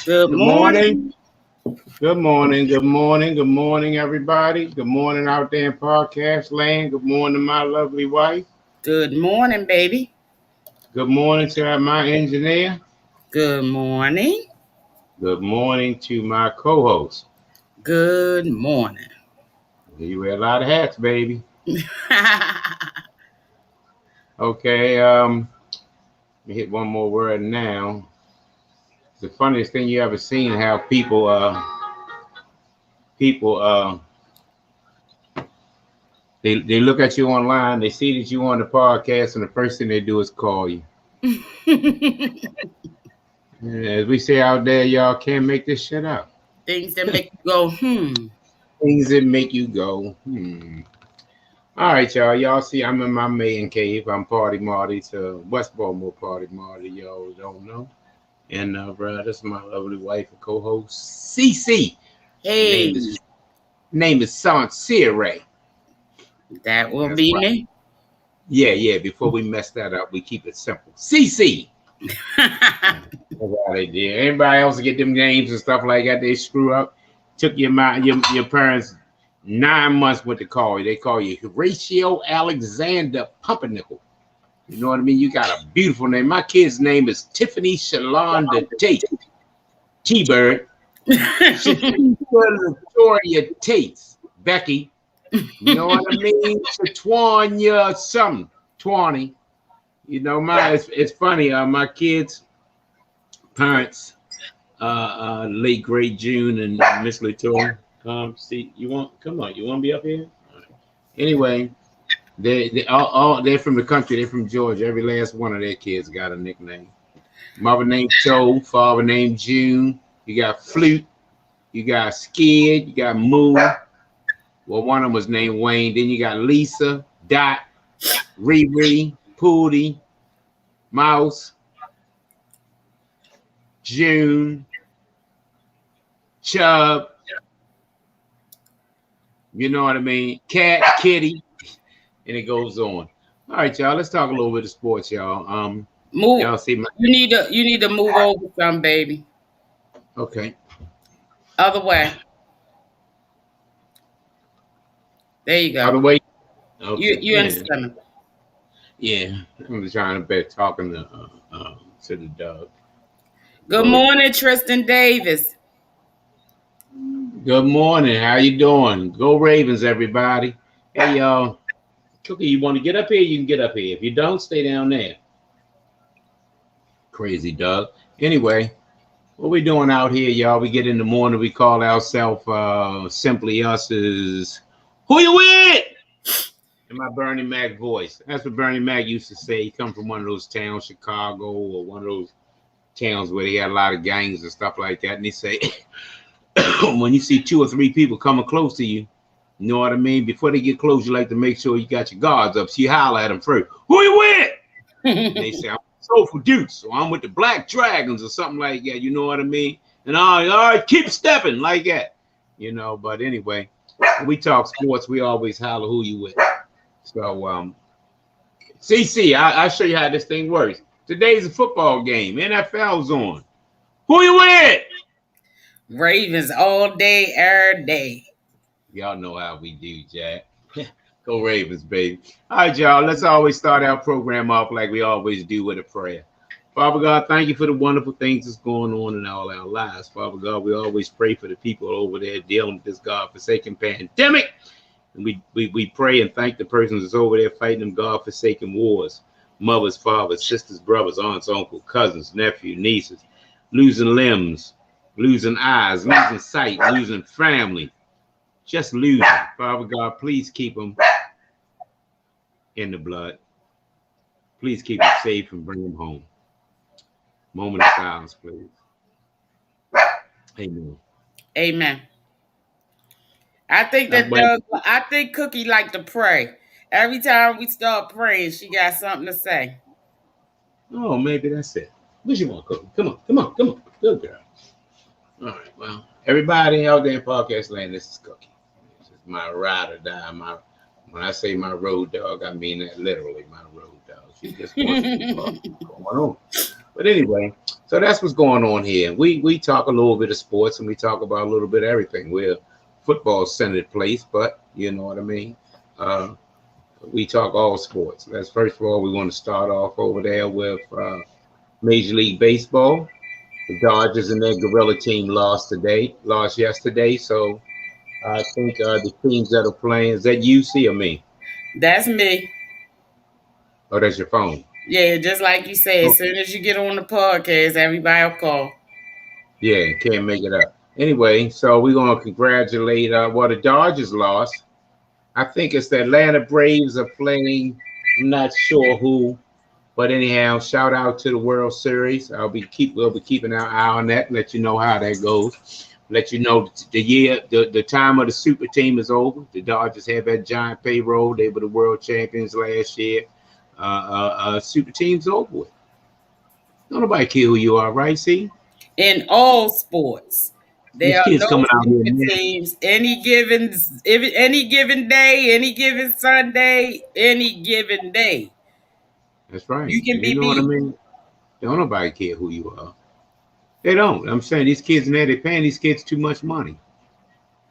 Good Good morning. morning. Good morning. Good morning. Good morning, everybody. Good morning out there in podcast land. Good morning, my lovely wife. Good morning, baby. Good morning to my engineer. Good morning. Good morning to my co-host. Good morning. You wear a lot of hats, baby. Okay. Let me hit one more word now. The funniest thing you ever seen how people they look at you online, they see that you on the podcast, and the first thing they do is call you. As we say out there, y'all can't make this shit up. Things that make you go, Things that make you go, All right, y'all. Y'all see, I'm in my main cave. I'm Party Marty to West Baltimore Party Marty. Y'all don't know. And bro, this is my lovely wife and co-host, CC. Hey, Name is Sincere. that will That's be right. me. Yeah. Before we mess that up, we keep it simple. CC. That's how they did. Anybody else get them names and stuff like that, they screw up. Took your parents 9 months with to call you. They call you Horatio Alexander Pumpernickel. You know what I mean? You got a beautiful name. My kid's name is Tiffany Shalonda Tate. T-Bird. Victoria Tates. Becky. You know what I mean? Tawanya something. 20. You know, it's funny. My kids' parents, late great June and Miss Latoya. See, you want to be up here? All right. Anyway, they're from the country. They're from Georgia. Every last one of their kids got a nickname. Mother named Joe, father named June. You got Flute. You got Skid. You got Moo. Well, one of them was named Wayne. Then you got Lisa, Dot, Riri, Pootie, Mouse, June, Chub. You know what I mean? Cat, Kitty, and it goes on. All right, y'all. Let's talk a little bit of sports, y'all. Move. Y'all see my You need to move over some, baby. okay. Other way. There you Other go. way. You Okay. you in the center. Yeah. I'm just trying to bet talking to the dog. Good morning, Tristan Davis. Good morning. How you doing? Go Ravens, everybody. Hey, y'all. Cookie, you want to get up here? You can get up here. If you don't, stay down there. Crazy Doug. Anyway, what we doing out here, y'all? We get in the morning. We call ourselves Simply Us is who you with? In my Bernie Mac voice. That's what Bernie Mac used to say. He come from one of those towns, Chicago, or one of those towns where they had a lot of gangs and stuff like that. And he say, when you see 2 or 3 people coming close to you, you know what I mean? Before they get close, you like to make sure you got your guards up. So you holler at them first. Who you with? And they say, I'm Soulful Dukes, so I'm with the Black Dragons or something like that. You know what I mean? And all right, keep stepping like that. You know, but anyway, when we talk sports, we always holler who you with. So, CC, I'll show you how this thing works. Today's a football game. NFL's on. Who you with? Ravens all day, every day. Y'all know how we do, Jack. Go Ravens, baby. All right, y'all. Let's always start our program off like we always do with a prayer. Father God, thank you for the wonderful things that's going on in all our lives. Father God, we always pray for the people over there dealing with this God-forsaken pandemic. And we pray and thank the persons that's over there fighting them God-forsaken wars. Mothers, fathers, sisters, brothers, aunts, uncles, cousins, nephews, nieces, losing limbs, losing eyes, losing sight, losing family. Just losing. Father God, please keep them in the blood. Please keep them safe and bring them home. Moment of silence, please. Amen. Amen. I think Cookie like to pray. Every time we start praying, she got something to say. Oh, maybe that's it. What you want, Cookie? Come on. Good girl. All right. Well, everybody out there in podcast land, this is Cookie. This is my ride or die. When I say my road dog, I mean that literally, my road dog. She just wants to keep going on. But anyway, so that's what's going on here. We talk a little bit of sports and we talk about a little bit of everything. We're a football centered place, but you know what I mean. Uh, we talk all sports. That's first of all, we want to start off over there with Major League Baseball. The Dodgers and their Gorilla team lost yesterday. So I think the teams that are playing, is that you, see, or me? That's me. Oh, that's your phone. Yeah, just like you said, Oh, as soon as you get on the podcast, everybody will call. yeah, can't make it up. Anyway, so we're going to congratulate, well, the Dodgers lost. I think it's the Atlanta Braves are playing. I'm not sure who, but anyhow, shout out to the World Series. We'll be keeping our eye on that. Let you know how that goes. Let you know the time of the super team is over. The Dodgers have that giant payroll. They were the world champions last year. Super team's over with. Don't nobody care who you are, right? See, In all sports, these there are kids no coming out here super now. teams. Any given day, any given Sunday, any given day, That's right. you can You be know what I beat. mean? Don't nobody care who you are. They don't. I'm saying these kids in there, they're paying these kids too much money.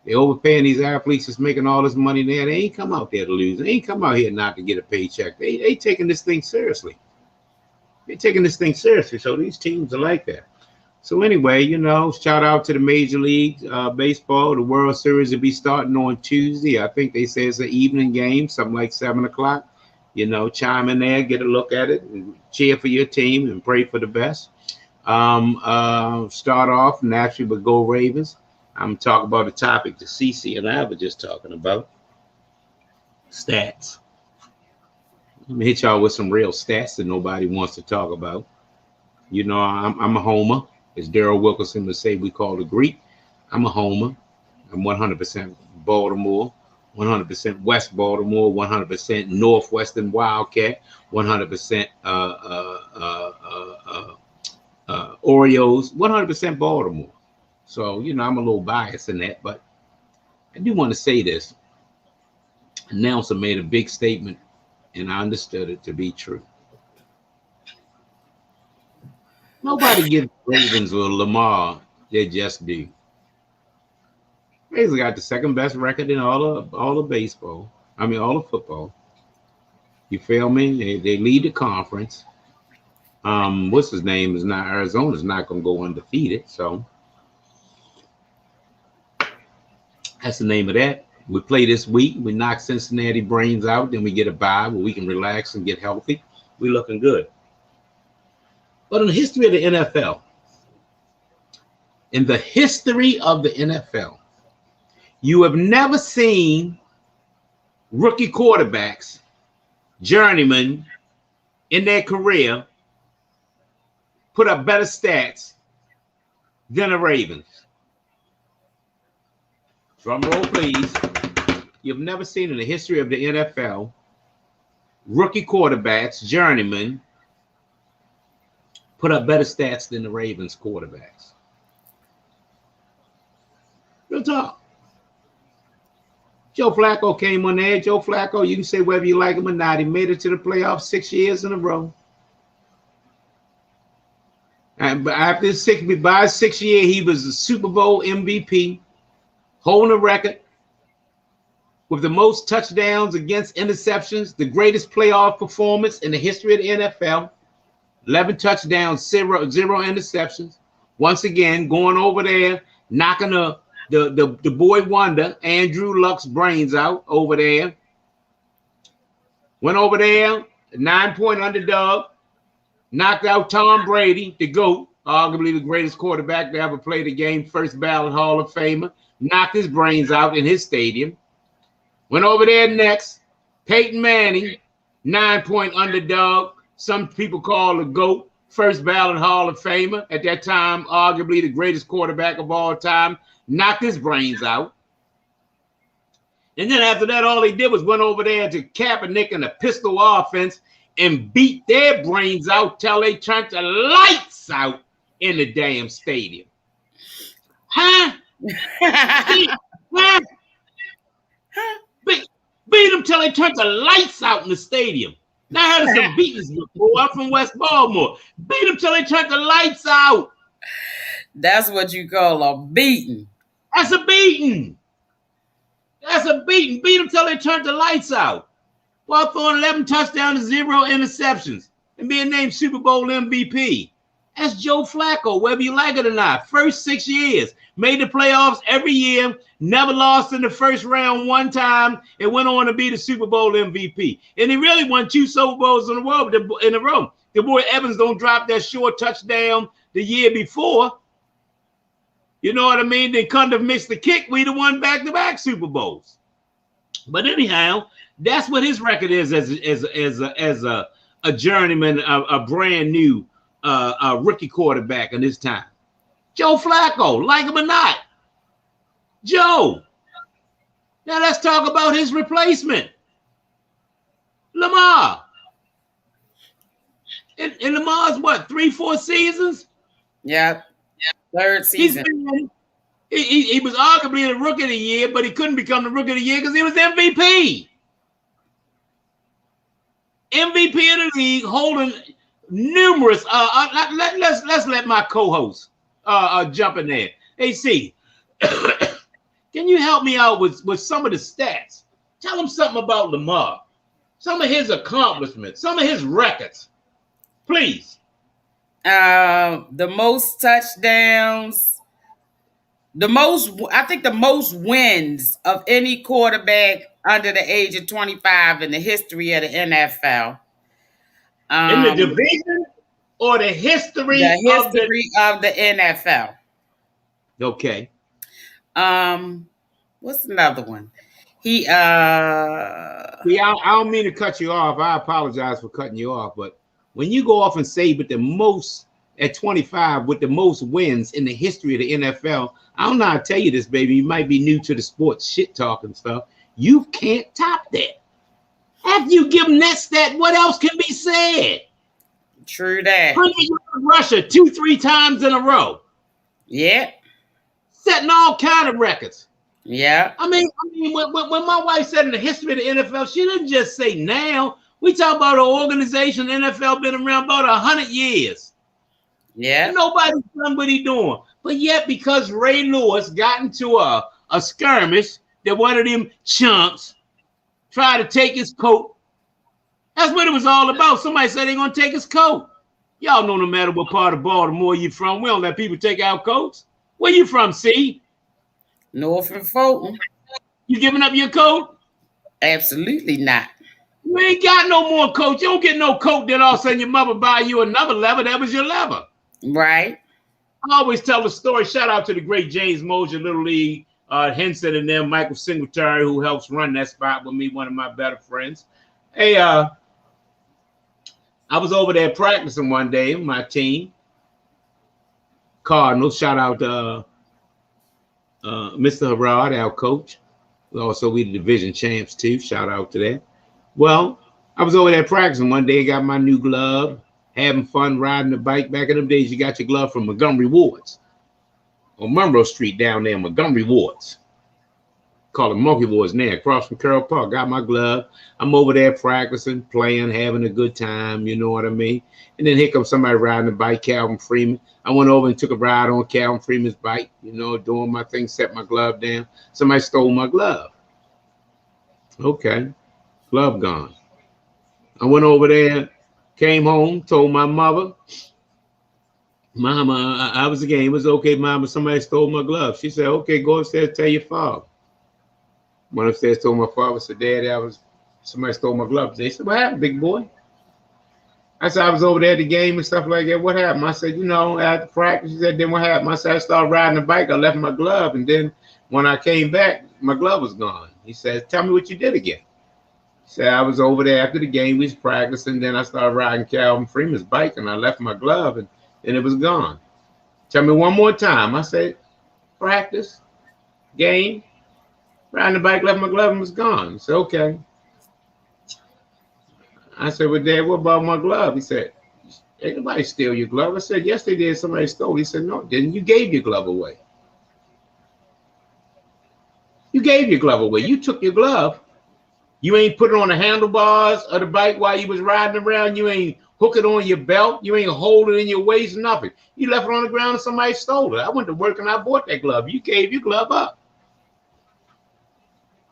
They overpaying these athletes that's making all this money there. They ain't come out there to lose. They ain't come out here not to get a paycheck. They taking this thing seriously. They taking this thing seriously. So these teams are like that. So anyway, shout out to the Major League Baseball. The World Series will be starting on Tuesday. I think they say it's an evening game, something like 7 o'clock. Chime in there, get a look at it, and cheer for your team and pray for the best. Start off naturally with Go Ravens. I'm talking about a topic that Cece and I were just talking about. Stats. Let me hit y'all with some real stats that nobody wants to talk about. I'm a homer. As Daryl Wilkerson would say, we call the Greek. I'm a homer. I'm 100% Baltimore, 100% West Baltimore, 100% Northwestern Wildcat, 100% Orioles, 100% Baltimore. So, I'm a little biased in that, but I do want to say this. Announcer made a big statement, and I understood it to be true. Nobody gives Ravens or Lamar their just due. Ravens got the second best record in all of baseball. I mean, all of football. You feel me? They lead the conference. What's his name? Arizona's not going to go undefeated. So that's the name of that. We play this week. We knock Cincinnati brains out. Then we get a bye where we can relax and get healthy. We're looking good. But in the history of the NFL, you have never seen rookie quarterbacks, journeymen in their career, put up better stats than the Ravens. Drum roll, please. You've never seen in the history of the NFL rookie quarterbacks, journeymen, put up better stats than the Ravens quarterbacks. Real talk. Joe Flacco came on there. Joe Flacco, you can say whether you like him or not, he made it to the playoffs 6 years in a row. And by his 6th year, he was a Super Bowl MVP, holding a record with the most touchdowns against interceptions, the greatest playoff performance in the history of the NFL. 11 touchdowns, zero interceptions. Once again, going over there, knocking the boy wonder, Andrew Luck's brains out over there. Went over there, 9-point underdog, knocked out Tom Brady, the GOAT, arguably the greatest quarterback to ever play the game, first ballot Hall of Famer, knocked his brains out in his stadium. Went over there next, Peyton Manning, 9-point underdog. Some people call the GOAT, first ballot Hall of Famer. At that time, arguably the greatest quarterback of all time, knocked his brains out. And then after that, all they did was went over there to Kaepernick and the pistol offense and beat their brains out till they turned the lights out in the damn stadium. Huh? Beat them till they turned the lights out in the stadium. Now I heard of some beatings before. I'm from West Baltimore. Beat them till they turned the lights out. That's what you call a beating. That's a beating. That's a beating. Beat them till they turned the lights out. While throwing 11 touchdowns and 0 interceptions and being named Super Bowl MVP. That's Joe Flacco, whether you like it or not. First 6 years. Made the playoffs every year. Never lost in the first round one time. And went on to be the Super Bowl MVP. And he really won 2 Super Bowls in a row. The boy Evans don't drop that short touchdown the year before. You know what I mean? They couldn't have missed the kick. We'd have won back-to-back Super Bowls. But anyhow, that's what his record is as a journeyman, a brand new rookie quarterback in this time. Joe Flacco, like him or not. Joe. Now let's talk about his replacement. Lamar. In Lamar's what, 3-4 seasons? Yeah. Third season. He was arguably the rookie of the year, but he couldn't become the rookie of the year because he was MVP. MVP of the league, holding numerous. Let's let my co-host jump in there. Hey, see, can you help me out with some of the stats? Tell them something about Lamar, some of his accomplishments, some of his records, please. The most touchdowns, I think the most wins of any quarterback under the age of 25 in the history of the NFL. In the division or the history of the NFL. Okay. What's another one? See, I don't mean to cut you off. I apologize for cutting you off, but when you go off and say with the most at 25 with the most wins in the history of the NFL, I don't know how to tell you this, baby. You might be new to the sports shit talk and stuff. You can't top that. After you give them that stat, what else can be said? True that. Russia 2-3 times in a row. Yeah. Setting all kind of records. Yeah. I mean, when my wife said in the history of the NFL, she didn't just say now. We talk about an organization, NFL been around about 100 years. Yeah. And nobody's done what he's doing. But yet, because Ray Lewis got into a skirmish that one of them chumps tried to take his coat. That's what it was all about. Somebody said they're going to take his coat. Y'all know no matter what part of Baltimore you from, we don't let people take our coats. Where you from, C? Norfolk Fulton. You giving up your coat? Absolutely not. You ain't got no more coat. You don't get no coat, then all of a sudden your mother buy you another leather. That was your leather. Right. I always tell the story. Shout out to the great James Mosier, Little League, Henson and them, Michael Singletary, who helps run that spot with me, one of my better friends. Hey, I was over there practicing one day with my team. Cardinals, shout out to Mr. Harrod, our coach. Also, we the division champs too. Shout out to that. Well, I was over there practicing one day, got my new glove, having fun riding the bike. Back in them days, you got your glove from Montgomery Wards on Monroe Street down there, Montgomery Wards. Call it Monkey Wards now, across from Carroll Park. Got my glove. I'm over there practicing, playing, having a good time. You know what I mean? And then here comes somebody riding the bike, Calvin Freeman. I went over and took a ride on Calvin Freeman's bike, you know, doing my thing, set my glove down. Somebody stole my glove. Okay. Glove gone. I went over there, came home, told my mother, Mama, I was a game. It was okay, Mama. Somebody stole my glove. She said, okay, go upstairs, tell your father. Went upstairs, told my father, said, Dad, somebody stole my glove. They said, what happened, big boy? I said, I was over there at the game and stuff like that. What happened? I said, you know, after practice. She said, then what happened? I said, I started riding the bike. I left my glove. And then when I came back, my glove was gone. He said, tell me what you did again. He said, I was over there after the game. We was practicing. Then I started riding Calvin Freeman's bike and I left my glove and it was gone. Tell me one more time. I said, practice, game, riding the bike, left my glove and was gone. He said, okay. I said, well, Dad, what about my glove? He said, ain't nobody steal your glove. I said, yes, they did. Somebody stole. He said, no, didn't. You gave your glove away. You gave your glove away. You took your glove. You ain't put it on the handlebars of the bike while you was riding around. You ain't hook it on your belt. You ain't hold it in your waist, nothing. You left it on the ground and somebody stole it. I went to work and I bought that glove. You gave your glove up.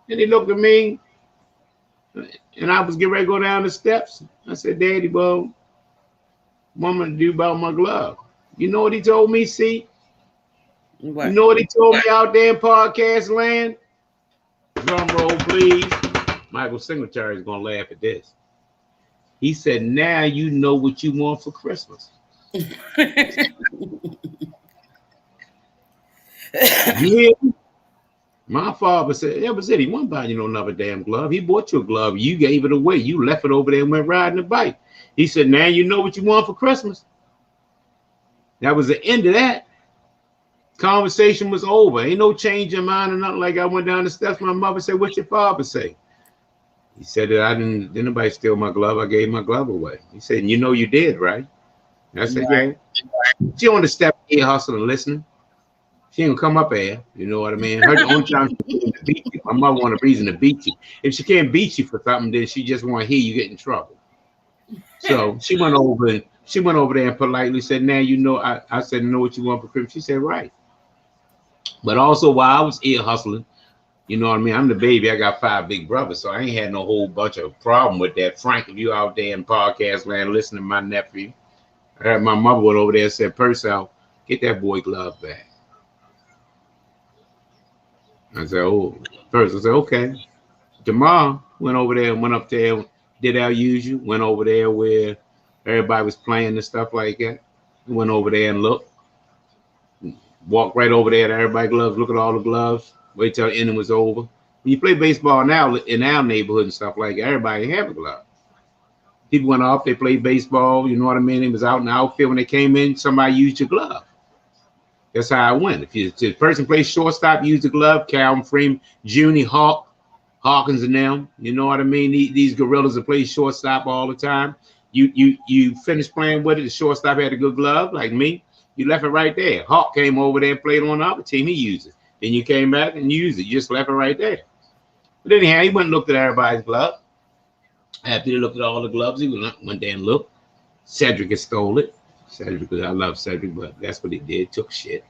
And he looked at me, and I was getting ready to go down the steps. I said, Daddy, well, what am I gonna do about my glove? You know what he told me, see? What? You know what he told me out there in podcast land? Drum roll, please. Michael Singletary is going to laugh at this. He said, now you know what you want for Christmas. Yeah. My father said, that was it. He wasn't buying you no another damn glove. He bought you a glove. You gave it away. You left it over there and went riding the bike. He said, now you know what you want for Christmas. That was the end of that. Conversation was over. Ain't no change in mind or nothing. Like I went down the steps. My mother said, what's your father say? He said that I didn't nobody steal my glove. I gave my glove away. He said, you know you did, right? I said, yeah. She on the step here hustling, listening. She ain't gonna come up here. You know what I mean? Her the only time she to beat you. My mother want a reason to beat you. If she can't beat you for something, then she just want to hear you get in trouble. So she went over there and politely said, now you know. I said, know what you want for Christmas? She said, right. But also while I was ear hustling, you know what I mean? I'm the baby. I got 5 big brothers, so I ain't had no whole bunch of problem with that. Frank, if you out there in podcast land listening to my nephew, I heard my mother went over there and said, Purcell, get that boy glove back. I said, oh, first I said, okay. Tomorrow went over there and went up there, did our usual, went over there where everybody was playing and stuff like that. Went over there and looked. Walked right over there to everybody's gloves, look at all the gloves, wait till the inning was over. When you play baseball now in our neighborhood and stuff like that, everybody have a glove. People went off, they played baseball, you know what I mean? It was out in the outfield. When they came in, somebody used your glove. That's how it went. If the person plays shortstop, use the glove. Calvin Freeman, Junie Hawkins and them, you know what I mean? These gorillas that play shortstop all the time. You finished playing with it, the shortstop had a good glove, like me. You left it right there. Hawk came over there and played on the other team. He used it. Then you came back and used it. You just left it right there. But anyhow, he went and looked at everybody's glove. After he looked at all the gloves, he went there and looked. Cedric had stole it. Cedric, I love Cedric, but that's what he did. Took shit.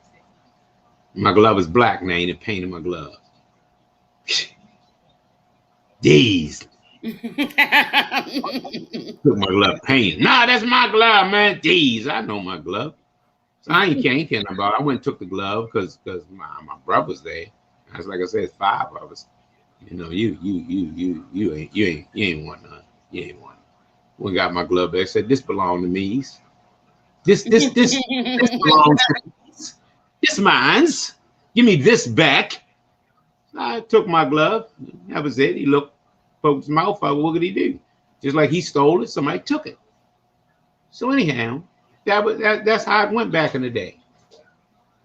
My glove is black now. He didn't paint my glove. These. Took my glove painted. Nah, that's my glove, man. These. I know my glove. So I ain't caring about it. I went and took the glove because my brother's there. That's like I said, it's 5 of us. You know, you ain't want none. You ain't want none. We got my glove back. Said this belonged to me. This belongs to me. This mine's. Give me this back. I took my glove. That was it. He looked, poked his mouth out. What could he do? Just like he stole it, somebody took it. So anyhow. That's how it went back in the day.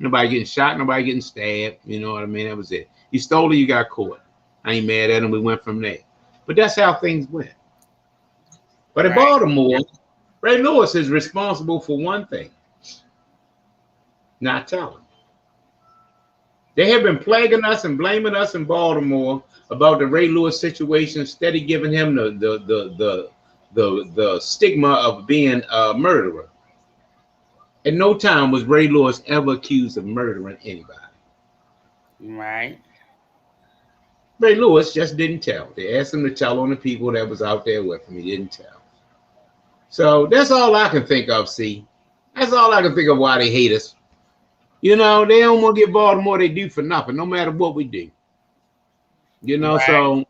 Nobody getting shot, nobody getting stabbed. You know what I mean? That was it. You stole it, you got caught. I ain't mad at him. We went from there. But that's how things went. But in Baltimore, Ray Lewis is responsible for one thing: not telling. They have been plaguing us and blaming us in Baltimore about the Ray Lewis situation, steady giving him the stigma of being a murderer. At no time was Ray Lewis ever accused of murdering anybody. Right. Ray Lewis just didn't tell. They asked him to tell on the people that was out there with him. He didn't tell. So that's all I can think of, see. That's all I can think of why they hate us. You know, they don't want to give Baltimore they do for nothing, no matter what we do. You know, right.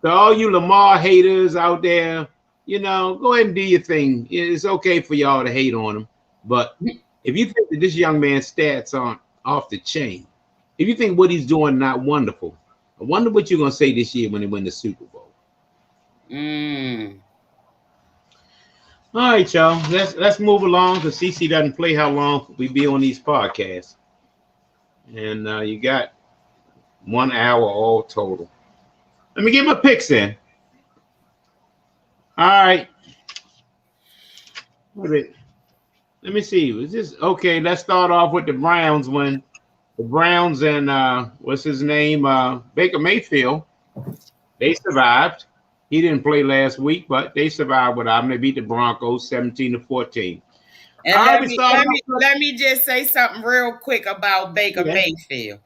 So all you Lamar haters out there, you know, go ahead and do your thing. It's okay for y'all to hate on him. But if you think that this young man's stats aren't off the chain, if you think what he's doing not wonderful, I wonder what you're gonna say this year when they win the Super Bowl. All right, y'all. Let's move along because CC doesn't play how long we be on these podcasts, and you got 1 hour all total. Let me get my picks in. All right. What is it? Let me see. Was this okay? Let's start off with the Browns when the Browns and what's his name? Baker Mayfield. They survived. He didn't play last week, but they survived without him. They beat the Broncos 17-14. And All right, let we me started let me off. let me just say something real quick about Baker Yeah. Mayfield.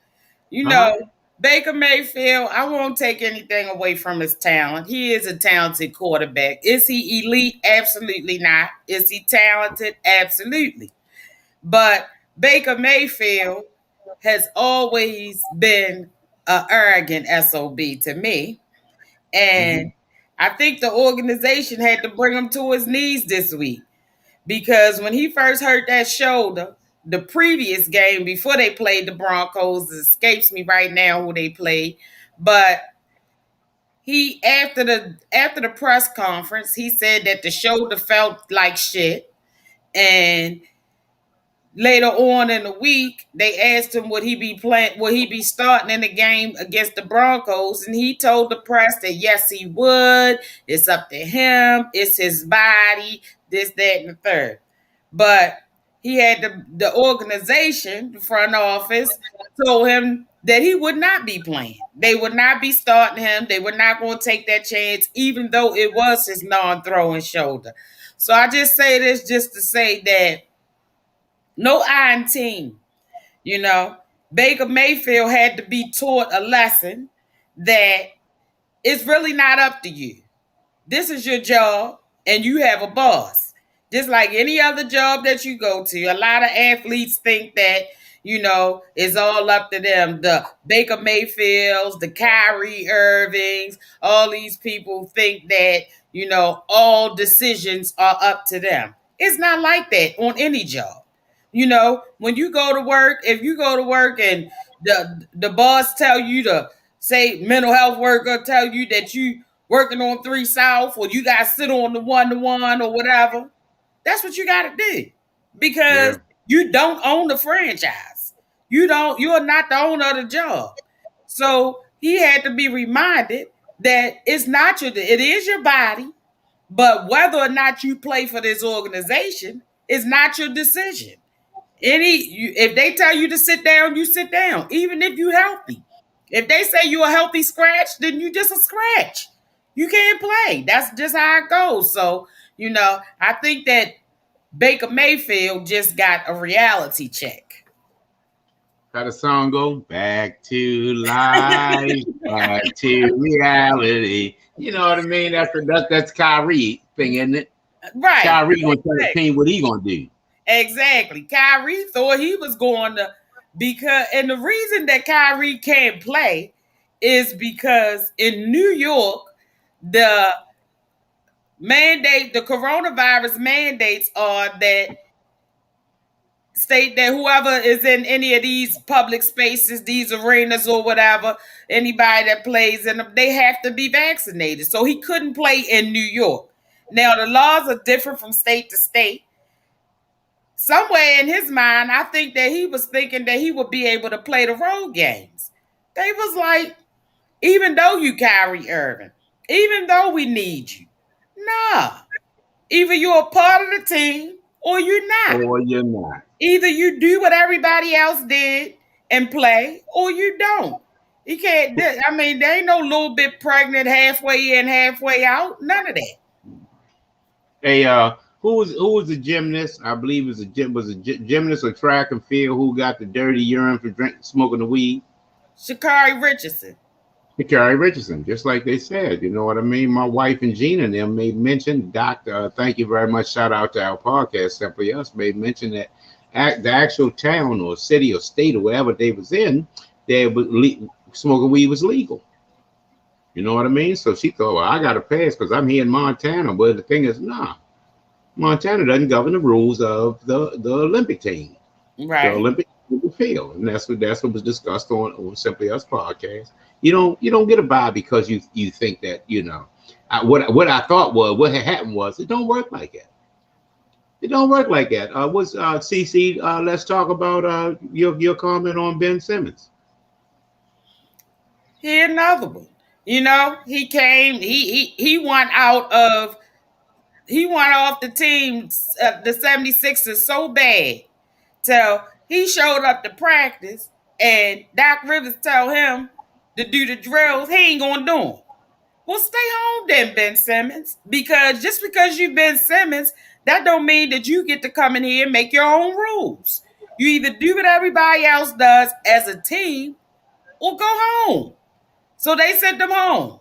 You Uh-huh. know, Baker Mayfield, I won't take anything away from his talent. He is a talented quarterback. Is he elite? Absolutely not. Is he talented? Absolutely. But Baker Mayfield has always been an arrogant SOB to me. Mm-hmm. And I think the organization had to bring him to his knees this week because when he first hurt that shoulder, the previous game before they played the Broncos, it escapes me right now who they played, but he after the press conference, he said that the shoulder felt like shit, and later on in the week, they asked him would he be starting in the game against the Broncos, and he told the press that yes, he would. It's up to him. It's his body. This, that, and the third. But he had the organization, the front office, told him that he would not be playing. They would not be starting him. They were not going to take that chance, even though it was his non-throwing shoulder. So I just say this just to say that no iron team. You know, Baker Mayfield had to be taught a lesson that it's really not up to you. This is your job and you have a boss. Just like any other job that you go to. A lot of athletes think that, it's all up to them. The Baker Mayfields, the Kyrie Irvings, all these people think that, all decisions are up to them. It's not like that on any job. When you go to work, if you go to work and the boss tell you to say mental health worker tell you that you working on 3 South or you got to sit on the 1-to-1 or whatever, that's what you got to do because Yeah. you don't own the franchise. You're not the owner of the job. So he had to be reminded that it is your body, but whether or not you play for this organization is not your decision. If they tell you to sit down, you sit down, even if you're healthy. If they say you're a healthy scratch, then you just a scratch. You can't play. That's just how it goes. So, I think that Baker Mayfield just got a reality check. How the song go? Back to life, back to reality. You know what I mean? That's Kyrie thing, isn't it? Right. Kyrie gonna tell the Exactly. team what he gonna do. Exactly. Kyrie thought he was going to and the reason that Kyrie can't play is because in New York, the the coronavirus mandates are that state that whoever is in any of these public spaces, these arenas or whatever, anybody that plays in them, they have to be vaccinated. So he couldn't play in New York. Now the laws are different from state to state. Somewhere in his mind, I think that he was thinking that he would be able to play the road games. They was like, even though you Kyrie Irving, even though we need you, nah. Either you're a part of the team or you're not. Or you're not. Either you do what everybody else did and play, or you don't. You can't. I mean, there ain't no little bit pregnant halfway in, halfway out. None of that. Hey, who was the gymnast? I believe it was a gymnast or track and field who got the dirty urine for smoking the weed. Sha'Carri Richardson. Carrie Richardson, just like they said. You know what I mean? My wife and Gina and them made mention, Doctor, thank you very much. Shout out to our podcast, Simply Us, made mention that the actual town or city or state or wherever they was in, smoking weed was legal. You know what I mean? So she thought, well, I got to pass because I'm here in Montana. But the thing is, nah, Montana doesn't govern the rules of the Olympic team, the Right. Olympic field, and that's what was discussed on Simply Us podcast. You don't get a buy because you think that what I thought was what had happened was it don't work like that. It don't work like that. What's CC? Let's talk about your comment on Ben Simmons. He another one. He came. He went out of. He went off the team, the 76ers, so bad. So he showed up to practice, and Doc Rivers tell him to do the drills. He ain't gonna do them. Well, stay home then, Ben Simmons. Because just because you've Ben Simmons, that don't mean that you get to come in here and make your own rules. You either do what everybody else does as a team or go home. So they sent them home.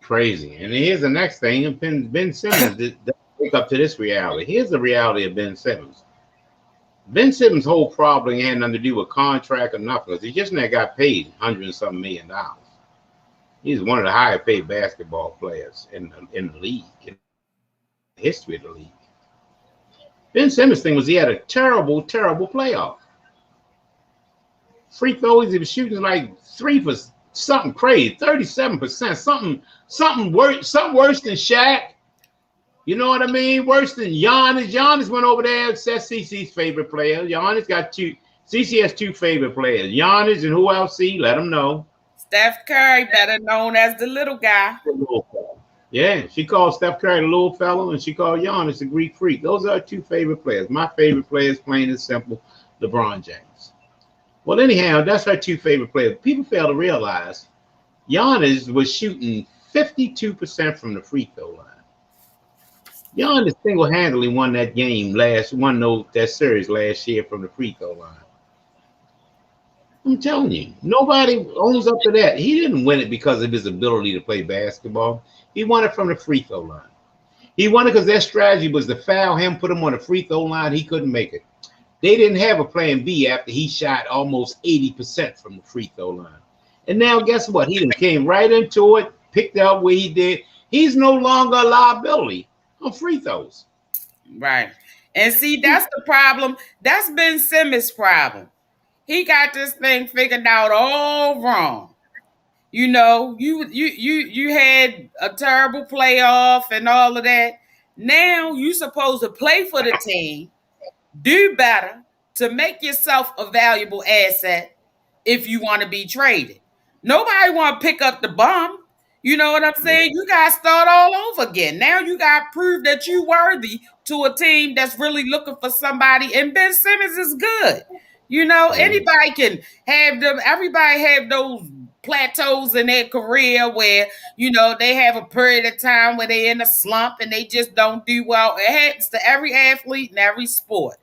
Crazy. And here's the next thing. Ben Simmons doesn't wake up to this reality. Here's the reality of Ben Simmons. Ben Simmons' whole problem had nothing to do with contract or nothing. He just now got paid $100 and something million. He's one of the higher paid basketball players in the league, in the history of the league. Ben Simmons' thing was he had a terrible, terrible playoff. Free throws, he was shooting like 3 for something crazy, 37%, something worse than Shaq. You know what I mean? Worse than Giannis. Giannis went over there. That's CC's favorite player. Giannis got two. CC has 2 favorite players. Giannis and who else? See, let them know. Steph Curry, better known as the little guy. The little fella. Yeah, she called Steph Curry the little fellow, and she called Giannis the Greek freak. Those are our 2 favorite players. My favorite player is plain and simple, LeBron James. Well, anyhow, that's our 2 favorite players. People fail to realize Giannis was shooting 52% from the free throw line. Giannis single-handedly won that series last year from the free throw line. I'm telling you, nobody owns up to that. He didn't win it because of his ability to play basketball. He won it from the free throw line. He won it because their strategy was to foul him, put him on the free throw line. He couldn't make it. They didn't have a plan B after he shot almost 80% from the free throw line. And now guess what? He came right into it, picked out where he did. He's no longer a liability on free throws. Right. And see, that's the problem. That's Ben Simmons' problem. He got this thing figured out all wrong. You know, you had a terrible playoff and all of that. Now you supposed to play for the team, do better to make yourself a valuable asset if you want to be traded. Nobody want to pick up the bum. You know what I'm saying? You got to start all over again. Now you got to prove that you worthy to a team that's really looking for somebody. And Ben Simmons is good. You know, anybody can have them. Everybody have those plateaus in their career where, you know, they have a period of time where they're in a slump and they just don't do well. It happens to every athlete in every sport.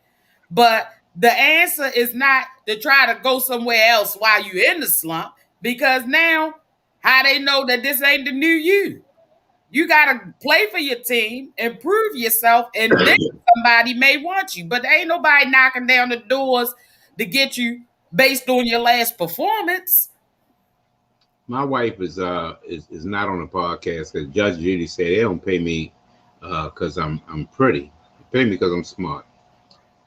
But the answer is not to try to go somewhere else while you're in the slump, because now how they know that this ain't the new you? You got to play for your team, improve yourself, and then somebody may want you. But there ain't nobody knocking down the doors to get you based on your last performance. My wife is not on the podcast because Judge Judy said they don't pay me because I'm pretty. They pay me because I'm smart.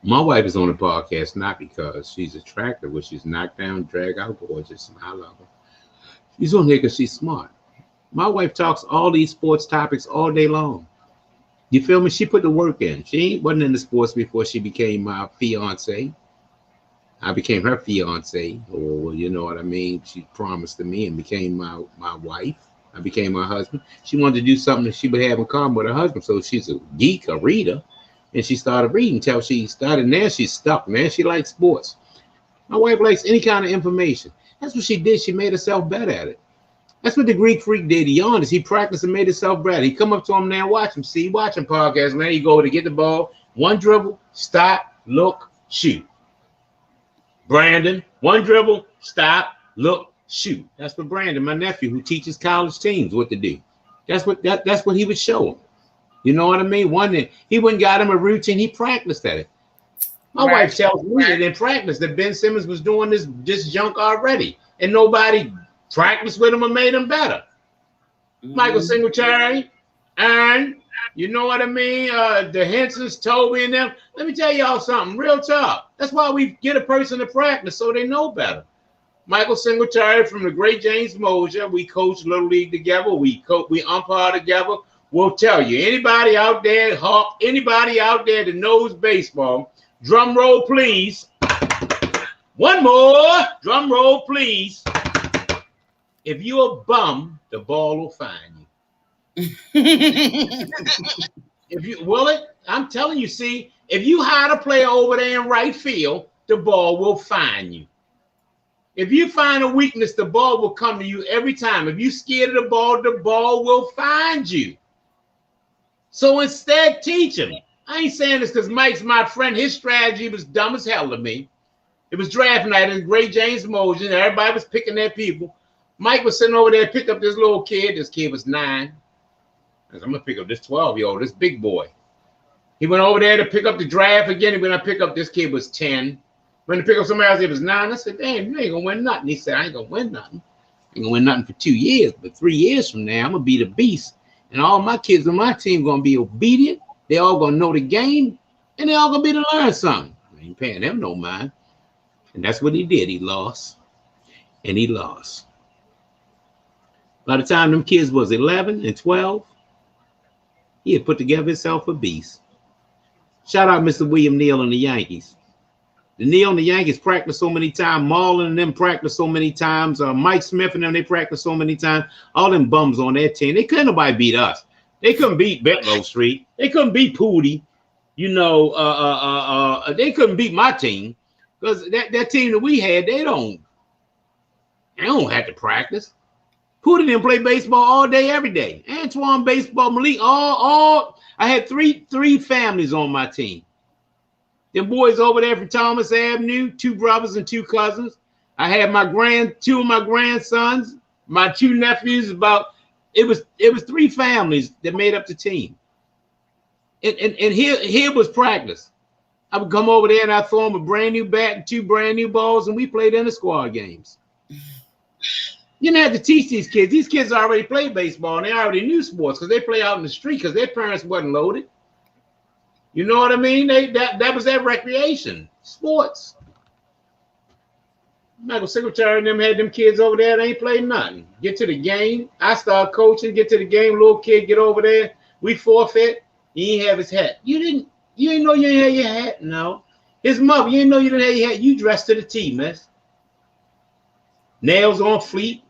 My wife is on the podcast not because she's attractive, which she's knocked down, drag out, gorgeous, and I love her. She's on here because she's smart. My wife talks all these sports topics all day long. You feel me? She put the work in. She wasn't in the sports before she became my fiance. I became her fiance, or you know what I mean? She promised to me and became my wife. I became her husband. She wanted to do something that she would have in common with her husband. So she's a geek, a reader. And she started reading until she started. Now she's stuck, man. She likes sports. My wife likes any kind of information. That's what she did. She made herself better at it. That's what the Greek freak did. Giannis, he practiced and made himself better. He come up to him now, watch him. See, watch him podcast, man. You go to get the ball, one dribble, stop, look, shoot. Brandon, one dribble, stop, look, shoot. That's for Brandon, my nephew, who teaches college teams what to do. That's what he would show them. You know what I mean? He wouldn't got him a routine. He practiced at it. My wife tells me that in practice that Ben Simmons was doing this junk already, and nobody practiced with him or made him better. Michael Singletary, and you know what I mean? The Hensons, Toby, and them. Let me tell y'all something real tough. That's why we get a person to practice so they know better. Michael Singletary from the great James Mosier. We coach Little League together. We umpire together. We'll tell you, anybody out there that knows baseball, drum roll, please. One more, drum roll, please. If you're a bum, the ball will find you. If you will it, I'm telling you, see, if you hide a player over there in right field, the ball will find you. If you find a weakness, the ball will come to you every time. If you're scared of the ball will find you. So instead, teach him. I ain't saying this because Mike's my friend. His strategy was dumb as hell to me. It was draft night and Great James Motion. And everybody was picking their people. Mike was sitting over there, picked up this little kid. This kid was 9. I said, I'm going to pick up this 12-year-old, this big boy. He went over there to pick up the draft again. He went to pick up this kid was 10. Went to pick up somebody else, it was 9. I said, damn, you ain't going to win nothing. He said, I ain't going to win nothing. I ain't going to win nothing for 2 years. But 3 years from now, I'm going to be the beast. And all my kids on my team going to be obedient. They all going to know the game. And they all going to be to learn something. I ain't paying them no mind. And that's what he did. He lost. And he lost. By the time them kids was 11 and 12, he had put together himself a beast. Shout out Mr. William Neal and the Yankees. The Neal and the Yankees practiced so many times. Marlon and them practiced so many times. Mike Smith and them, they practiced so many times. All them bums on their team. They couldn't nobody beat us. They couldn't beat Betlow Street. They couldn't beat Pootie. You know, they couldn't beat my team. Because that team that we had, they don't have to practice. Pootie didn't play baseball all day, every day. Antoine Baseball, Malik, I had three families on my team. Them boys over there from Thomas Avenue, 2 brothers and 2 cousins. I had 2 of my grandsons, my 2 nephews. It was 3 families that made up the team. And here was practice. I would come over there and I throw them a brand new bat and 2 brand new balls, and we played in the squad games. You didn't have to teach these kids. These kids already played baseball and they already knew sports because they play out in the street because their parents wasn't loaded. You know what I mean? That was their recreation, sports. Michael Singletary and them had them kids over there. They ain't played nothing. Get to the game. I start coaching. Get to the game. Little kid get over there. We forfeit. He ain't have his hat. You didn't know you ain't have your hat. No. His mother. You didn't know you didn't have your hat. You dressed to the T, miss. Nails on fleet.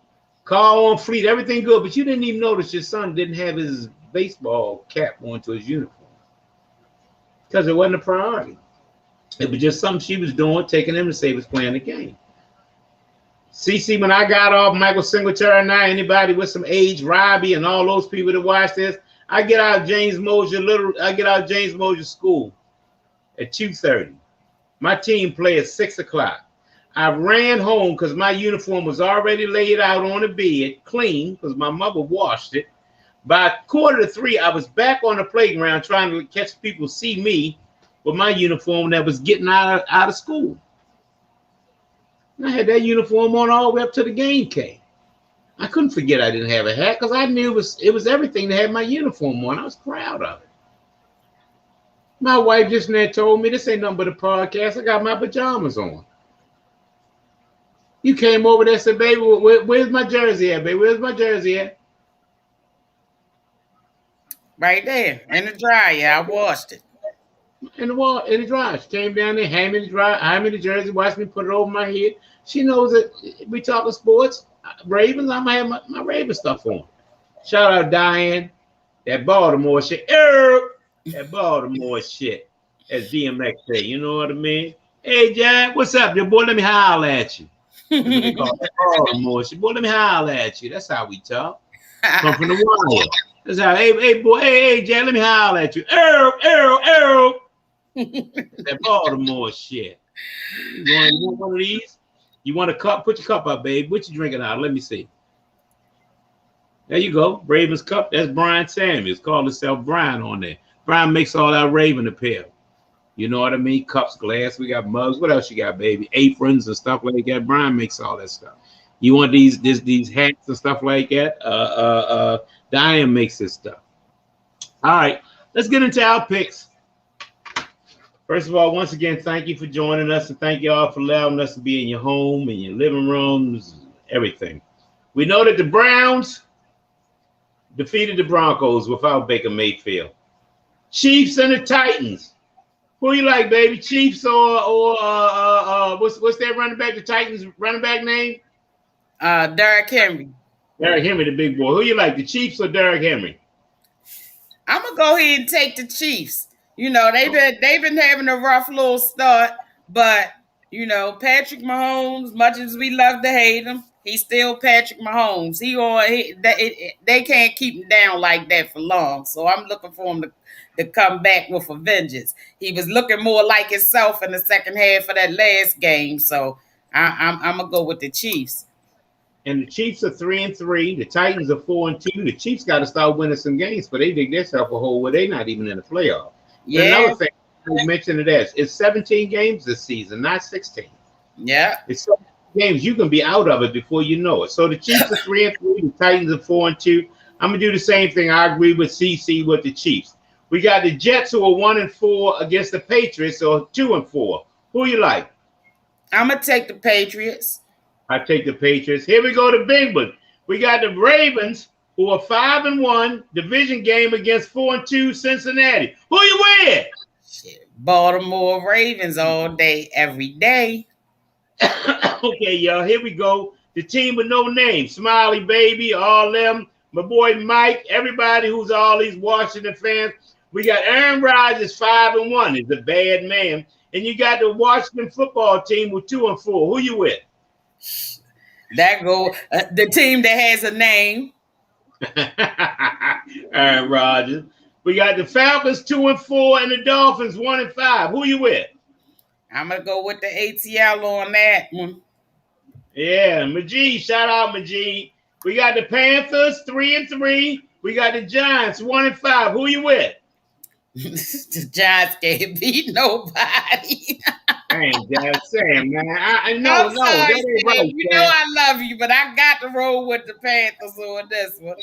Car on fleet. Everything good. But you didn't even notice your son didn't have his baseball cap onto his uniform. Because it wasn't a priority. It was just something she was doing, taking him to say he was playing the game. CC, when I got off, Michael Singletary and anybody with some age, Robbie and all those people that watch this, I get out of James Mosier school at 2:30. My team play at 6 o'clock. I ran home because my uniform was already laid out on the bed, clean, because my mother washed it. By 2:45, I was back on the playground trying to catch people see me with my uniform that was getting out of school. And I had that uniform on all the way up to the game came. I couldn't forget I didn't have a hat because I knew it was everything to have my uniform on. I was proud of it. My wife just now told me this ain't nothing but a podcast. I got my pajamas on. You came over there and said, baby, where's my jersey at, baby? Where's my jersey at? Right there in the dryer. I washed it. In the dryer. She came down there, hand me the jersey, watched me put it over my head. She knows that we talking sports. Ravens, I'm gonna have my Raven stuff on. Shout out Diane. That Baltimore shit. That Baltimore shit. As DMX say, you know what I mean? Hey Jack, what's up, your boy? Let me holler at you. That Baltimore shit. Boy, let me holler at you. That's how we talk. Come from the wire. That's how, hey boy, hey Jack, let me holler at you. Arrow. That Baltimore shit. You want one of these? You want a cup? Put your cup up, babe. What you drinking out? Let me see. There you go. Ravens cup. That's Brian Samuels. Call himself Brian on there. Brian makes all that Raven apparel. You know what I mean? Cups, glass. We got mugs. What else you got, baby? Aprons and stuff like that. Brian makes all that stuff. You want these hats and stuff like that? Diane makes this stuff. All right. Let's get into our picks. First of all, once again, thank you for joining us, and thank you all for allowing us to be in your home, in your living rooms, everything. We know that the Browns defeated the Broncos without Baker Mayfield. Chiefs and the Titans. Who you like, baby? Chiefs or what's their running back? The Titans running back name? Derrick Henry. Derrick Henry, the big boy. Who you like, the Chiefs or Derrick Henry? I'm gonna go ahead and take the Chiefs. You know, they've been having a rough little start, but Patrick Mahomes, much as we love to hate him, he's still Patrick Mahomes. They can't keep him down like that for long. So I'm looking for him to come back with a vengeance. He was looking more like himself in the second half of that last game. So I'm gonna go with the Chiefs. And the Chiefs are 3-3. The Titans are 4-2. The Chiefs got to start winning some games, but they dig themselves a hole where they're not even in the playoff. And Yeah, another thing I mentioned it as it's 17 games this season, not 16. yeah. It's 17 games. You can be out of it before you know it. So the Chiefs are 3-3. The Titans are 4-2. I'm gonna do the same thing. I agree with CC with the Chiefs. We got the Jets who are 1-4 against the Patriots, or 2-4. Who you like? I'm gonna take the Patriots. I take the Patriots. Here we go to big one. We got the Ravens, who are 5-1, division game against 4-2 Cincinnati. Who you with? Shit, Baltimore Ravens all day, every day. Okay, y'all. Here we go. The team with no name. Smiley Baby, all them. My boy Mike, everybody who's all these Washington fans. We got Aaron Rodgers 5-1. He's a bad man. And you got the Washington football team with 2-4. Who you with? That go the team that has a name. Aaron Rodgers. We got the Falcons 2-4 and the Dolphins 1-5. Who you with? I'm gonna go with the ATL on that one. Yeah, Majid. Shout out Majid. We got the Panthers 3-3. We got the Giants 1-5. Who you with? The Giants can't beat nobody. Hey, that's Sam, man. I I'm no, sorry, that ain't Sam. right, You know I love you, but I got to roll with the Panthers on this one.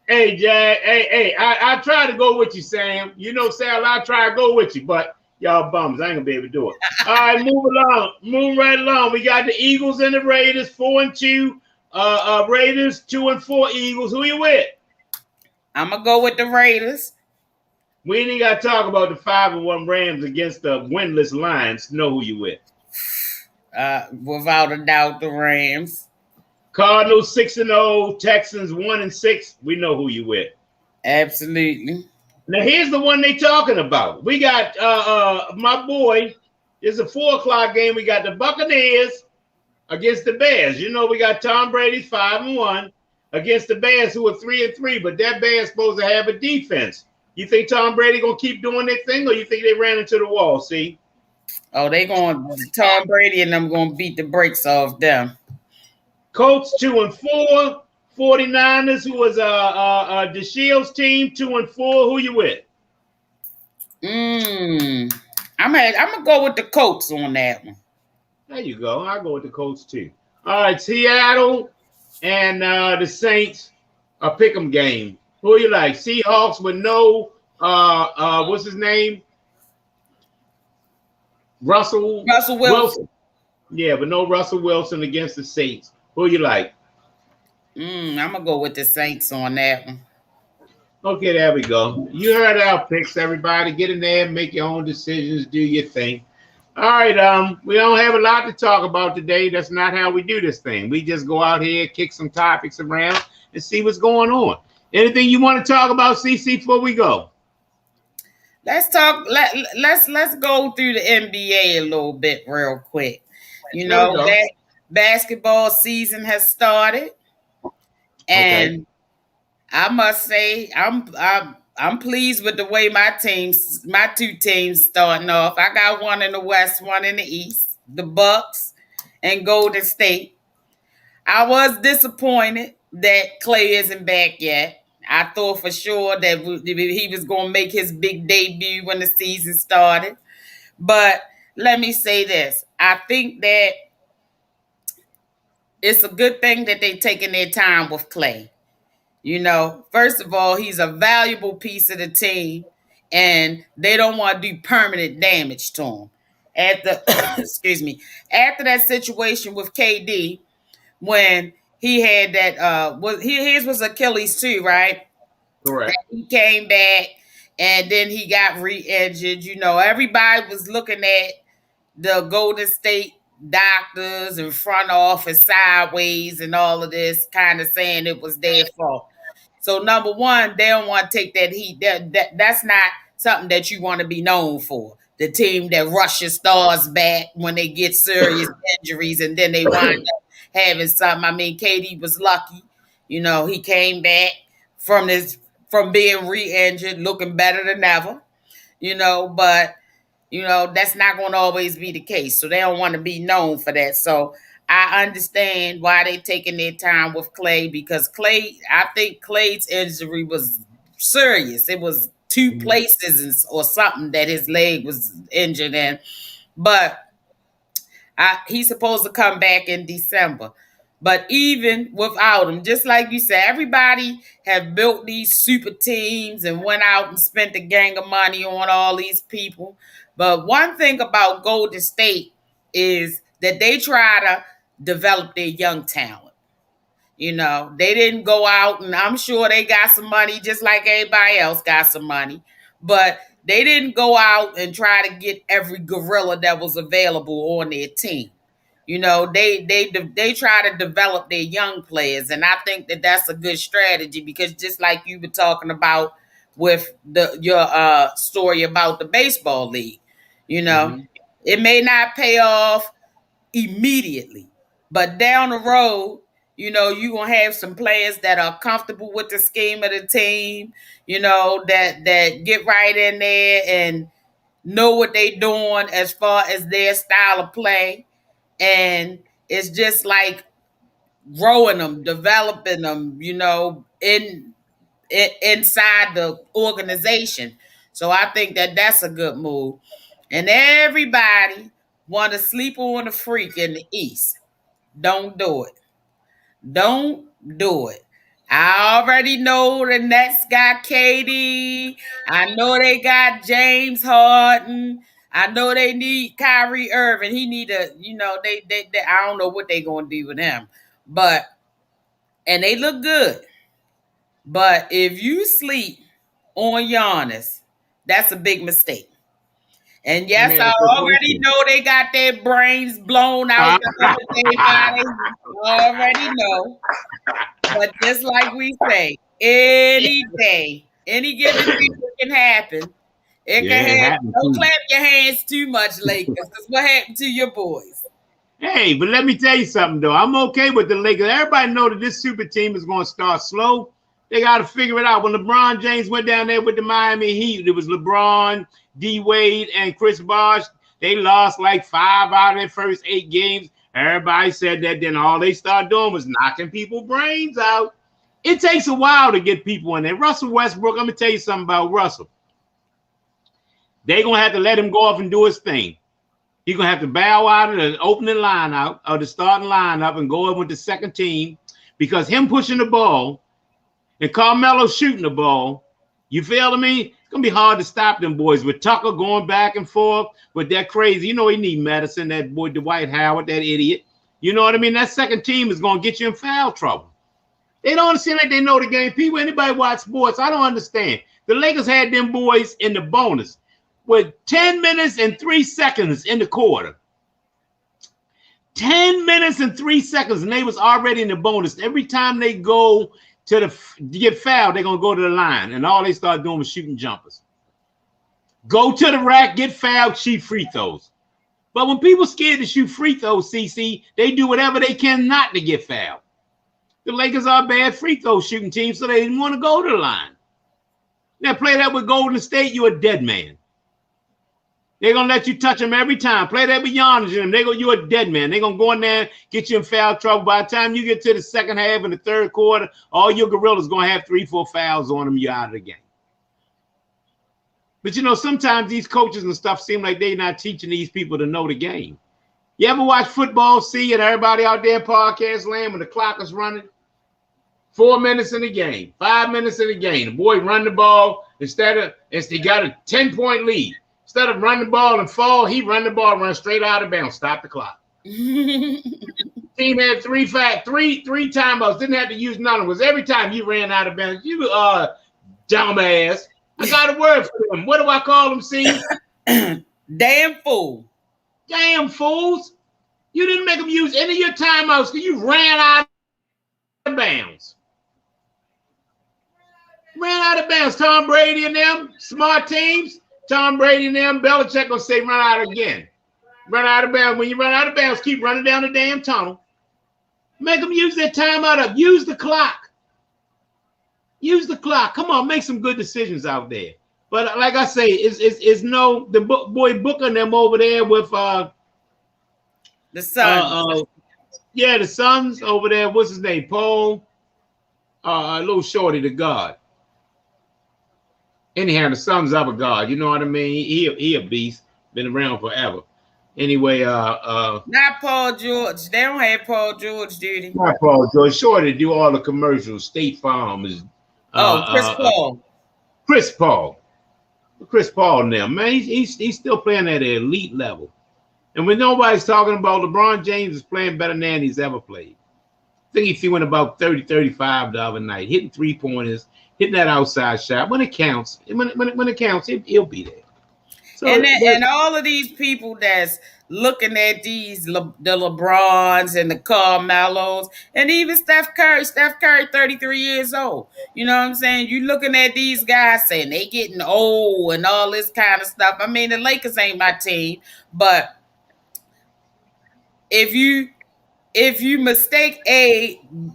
Hey, Jack. Hey, I try to go with you, Sam. You know, Sam, I try to go with you, but y'all bums. I ain't gonna be able to do it. All right, move along. Move right along. We got the Eagles and the Raiders, 4-2. Raiders, 2-4 Eagles. Who you with? I'm gonna go with the Raiders. We ain't even got to talk about the 5-1 Rams against the winless Lions. Know who you with? Without a doubt, the Rams. Cardinals 6-0, Texans 1-6. We know who you with. Absolutely. Now here's the one they talking about. We got my boy. It's a 4:00 game. We got the Buccaneers against the Bears. You know we got Tom Brady 5-1 against the Bears, who are 3-3. But that Bears supposed to have a defense. You think Tom Brady gonna keep doing their thing, or you think they ran into the wall? See? Oh, they going Tom Brady and them gonna beat the brakes off them. Colts 2-4. 49ers, who was the Shields team, 2-4. Who you with? I'm gonna go with the Colts on that one. There you go. I'll go with the Colts too. All right, Seattle and the Saints, a pick'em game. Who you like? Seahawks with no what's his name? Russell Wilson. Yeah, but no Russell Wilson against the Saints. Who you like? I'm gonna go with the Saints on that one. Okay, there we go. You heard our picks, everybody. Get in there, make your own decisions, do your thing. All right, we don't have a lot to talk about today. That's not how we do this thing. We just go out here, kick some topics around, and see what's going on. Anything you want to talk about, CC, before we go? Let's talk. Let's go through the NBA a little bit real quick. You know that basketball season has started, and okay. I must say I'm pleased with the way my two teams starting off. I got one in the West, one in the East, the Bucks and Golden State. I was disappointed that Clay isn't back yet. I thought for sure that he was going to make his big debut when the season started. But let me say this. I think that it's a good thing that they're taking their time with Clay. You know, first of all, he's a valuable piece of the team, and they don't want to do permanent damage to him. Excuse me, after that situation with KD, when he had that his was Achilles too, right? Correct. He came back and then he got re-injured. You know, everybody was looking at the Golden State doctors and front office sideways and all of this, kind of saying it was their fault. So number one, they don't want to take that heat. That's not something that you want to be known for. The team that rushes stars back when they get serious injuries and then they wind up having something. I mean, KD was lucky. You know, he came back from this from being re-injured, looking better than ever. You know, but that's not going to always be the case. So they don't want to be known for that. So I understand why they taking their time with Clay, because I think Clay's injury was serious. It was two places or something that his leg was injured in. But he's supposed to come back in December. But even without him, just like you said, everybody have built these super teams and went out and spent a gang of money on all these people. But one thing about Golden State is that they try to develop their young talent. You know, they didn't go out, and I'm sure they got some money just like everybody else got some money. But they didn't go out and try to get every gorilla that was available on their team. You know, they try to develop their young players, and I think that that's a good strategy, because just like you were talking about with your story about the baseball league, you know, it may not pay off immediately, but down the road, you know, you're gonna have some players that are comfortable with the scheme of the team, you know, that get right in there and know what they're doing as far as their style of play. And it's just like growing them, developing them, you know, inside the organization. So I think that that's a good move. And everybody want to sleep on the freak in the East. Don't do it. Don't do it. I already know the Nets got KD. I know they got James Harden. I know they need Kyrie Irving. He need a, you know, they I don't know what they gonna do with him, but and they look good. But if you sleep on Giannis, that's a big mistake. And yes, I already know they got their brains blown out the other day by they already know. But just like we say, any day, any given day, it can happen. It can happen. Don't clap your hands too much, Lakers, because what happened to your boys? Hey, but let me tell you something, though. I'm okay with the Lakers. Everybody know that this super team is going to start slow. They got to figure it out. When LeBron James went down there with the Miami Heat, it was LeBron, D. Wade, and Chris Bosh. They lost like 5 out of their first 8 games. Everybody said that. Then all they started doing was knocking people's brains out. It takes a while to get people in there. Russell Westbrook, I'm going to tell you something about Russell. They're going to have to let him go off and do his thing. He's going to have to bow out of the opening lineup or the starting lineup and go in with the second team, because him pushing the ball and Carmelo shooting the ball, you feel me? It's going to be hard to stop them boys with Tucker going back and forth with that crazy. You know, he need medicine, that boy Dwight Howard, that idiot. You know what I mean? That second team is going to get you in foul trouble. They don't seem like they know the game. People, anybody watch sports, I don't understand. The Lakers had them boys in the bonus with 10 minutes and 3 seconds in the quarter. 10 minutes and 3 seconds, and they was already in the bonus. Every time they go to get fouled, they're going to go to the line, and all they start doing was shooting jumpers. Go to the rack, get fouled, shoot free throws. But when people scared to shoot free throws, CC, they do whatever they can not to get fouled. The Lakers are a bad free throw shooting team, so they didn't want to go to the line. Now, play that with Golden State, you're a dead man. They're going to let you touch them every time. Play that with Giannis and them. You're a dead man. They're going to go in there, get you in foul trouble. By the time you get to the second half and the third quarter, all your gorillas going to have 3-4 fouls on them. You're out of the game. But, you know, sometimes these coaches and stuff seem like they're not teaching these people to know the game. You ever watch football, see it, everybody out there in podcast land when the clock is running? 4 minutes in the game, 5 minutes in the game. The boy run the ball instead he got a 10-point lead. Instead of running the ball and fall, he run the ball, run straight out of bounds, stop the clock. Team had three timeouts, didn't have to use none of them. Was every time you ran out of bounds, you dumbass. I got a word for them. What do I call them, see? Damn fool. Damn fools. You didn't make them use any of your timeouts because you ran out of bounds. Ran out of bounds. Tom Brady and them, smart teams. Tom Brady and them, Belichick gonna say run out again. Run out of bounds. When you run out of bounds, keep running down the damn tunnel. Make them use their timeout up. Use the clock. Use the clock. Come on, make some good decisions out there. But like I say, it's no the boy booking them over there with the Suns. Yeah, the Suns over there. What's his name? Paul. A little shorty, the guard. Anyhow, the Suns of a guard. You know what I mean? He a beast. Been around forever. Anyway, not Paul George. They don't have Paul George, do they? Not Paul George. Shorty do all the commercials. State Farm is. Chris Paul. Chris Paul. Chris Paul now, man, he's still playing at an elite level. And when nobody's talking about LeBron James is playing better than he's ever played. I think he went about 30, 35 the other night, hitting 3-pointers, hitting that outside shot. When it counts, when it counts, he'll be there. So, and all of these people that's looking at the LeBrons and the Carmelos and even Steph Curry. Steph Curry, 33 years old. You know what I'm saying? You looking at these guys saying they getting old and all this kind of stuff. I mean, the Lakers ain't my team, but if you mistake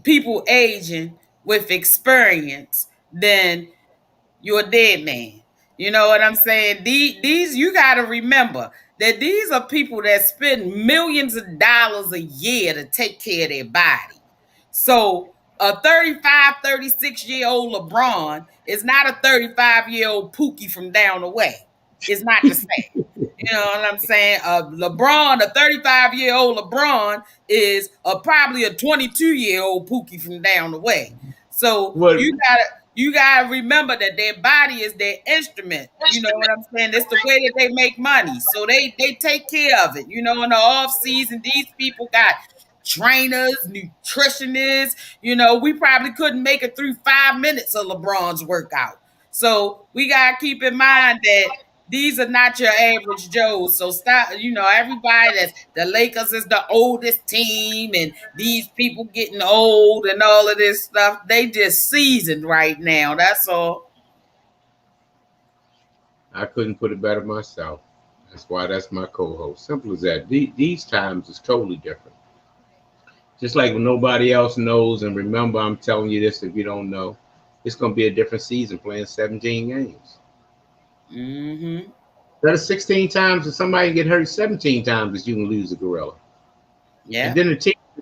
people aging with experience, then you're a dead man. You know what I'm saying? These you got to remember that these are people that spend millions of dollars a year to take care of their body. So a 35, 36-year-old LeBron is not a 35-year-old Pookie from down the way. It's not the same. You know what I'm saying? LeBron, a 35-year-old LeBron is probably a 22-year-old Pookie from down the way. So you gotta remember that their body is their instrument. You know what I'm saying? It's the way that they make money. So they take care of it. You know, in the off season, these people got trainers, nutritionists. You know, we probably couldn't make it through 5 minutes of LeBron's workout. So we gotta keep in mind that these are not your average Joes. So stop, everybody the Lakers is the oldest team and these people getting old and all of this stuff. They just seasoned right now. That's all. I couldn't put it better myself. That's why that's my co-host. Simple as that. These times is totally different. Just like when nobody else knows, and remember, I'm telling you this if you don't know, it's going to be a different season playing 17 games. Mm-hmm. That is 16 times if somebody get hurt 17 times that you can lose a gorilla. Yeah. And then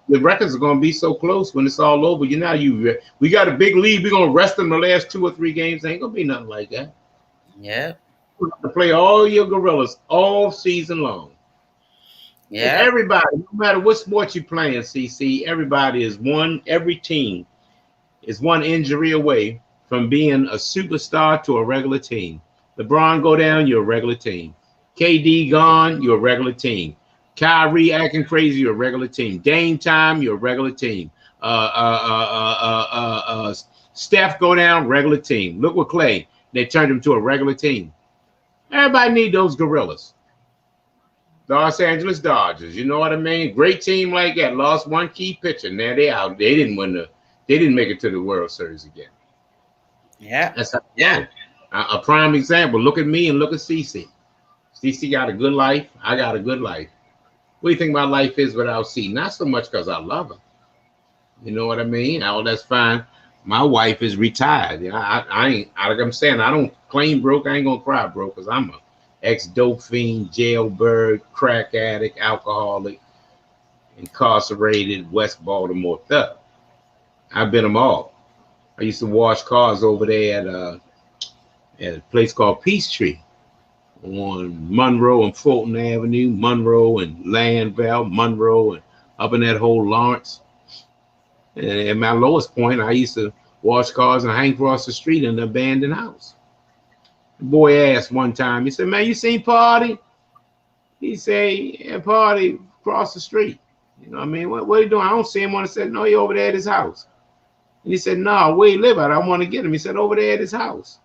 the records are going to be so close when it's all over. We got a big lead. We're going to rest them the last 2 or 3 games. Ain't going to be nothing like that. Yeah. You have to play all your gorillas all season long. Yeah. And everybody, no matter what sport you're playing, CC, every team is one injury away from being a superstar to a regular team. LeBron go down, you're a regular team. KD gone, you're a regular team. Kyrie acting crazy, you're a regular team. Dame time, you're a regular team. Steph go down, regular team. Look what Clay, they turned him to a regular team. Everybody need those gorillas. Los Angeles Dodgers, you know what I mean? Great team like that. Lost one key pitcher. Now they out. They didn't make it to the World Series again. Yeah. That's a prime example. Look at me and look at CC. CC got a good life. I got a good life. What do you think my life is without C? Not so much because I love her. You know what I mean? Oh, that's fine. My wife is retired. You know, I ain't, like I'm saying, I don't claim broke. I ain't going to cry broke because I'm a ex-dope fiend, jailbird, crack addict, alcoholic, incarcerated West Baltimore thug. I've been them all. I used to wash cars over there at a place called Peachtree on Monroe and Fulton Avenue, Monroe and Landval, Monroe and up in that whole Lawrence. And at my lowest point, I used to wash cars and hang across the street in an abandoned house. The boy asked one time, he said, "Man, you seen Party?" He said, "Yeah, Party across the street." You know what I mean? What are you doing? I don't see him. I said, "No, he over there at his house." And he said, "No, where he live at? I want to get him." He said, "Over there at his house."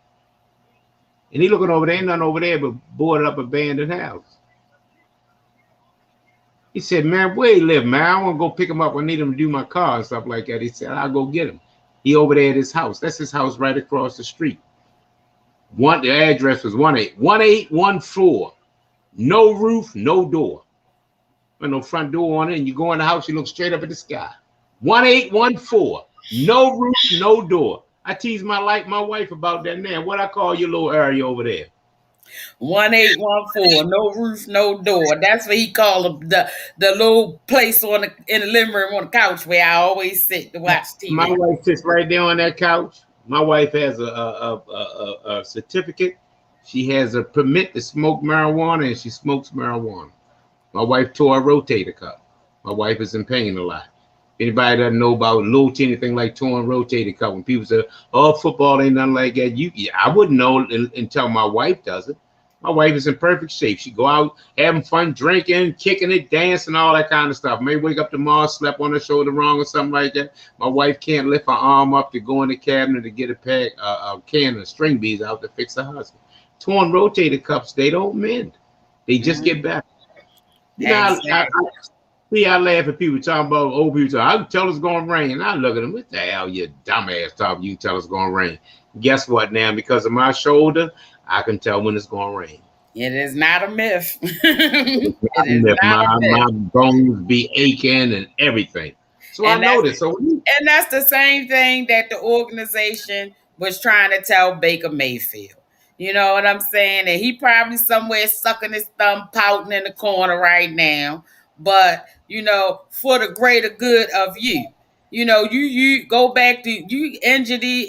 And he looking over there, ain't nothing over there but boarded up abandoned house. He said, "Man, where he live, man? I want to go pick him up. I need him to do my car and stuff like that." He said, "I'll go get him." He over there at his house. That's his house right across the street. The address was 1814. No roof, no door. With no front door on it. And you go in the house, you look straight up at the sky. 1814. No roof, no door. I tease my wife about that now. What I call your little area over there? 1814. No roof, no door. That's what he called the little place in the living room on the couch where I always sit to watch TV. My wife sits right there on that couch. My wife has a certificate. She has a permit to smoke marijuana, and she smokes marijuana. My wife tore a rotator cuff. My wife is in pain a lot. Anybody doesn't know about little anything like torn rotator cuff, when people say, "Oh, football ain't nothing like that," I wouldn't know until my wife does it. My wife is in perfect shape. She go out having fun, drinking, kicking it, dancing, all that kind of stuff. May wake up tomorrow, slept on her shoulder wrong or something like that. My wife can't lift her arm up to go in the cabinet to get a can of string beads out to fix her husband. Torn rotator cuffs, they don't mend. They just get better. You know, I laugh at people talking about old people. I can tell it's going to rain. And I look at them, what the hell, you dumbass talk, you can tell it's going to rain. Guess what now? Because of my shoulder, I can tell when it's going to rain. It is not a myth. My bones be aching and everything. So I know this. And that's the same thing that the organization was trying to tell Baker Mayfield. You know what I'm saying? And he probably somewhere sucking his thumb, pouting in the corner right now. But, you know, for the greater good of you. You know, you go back to, you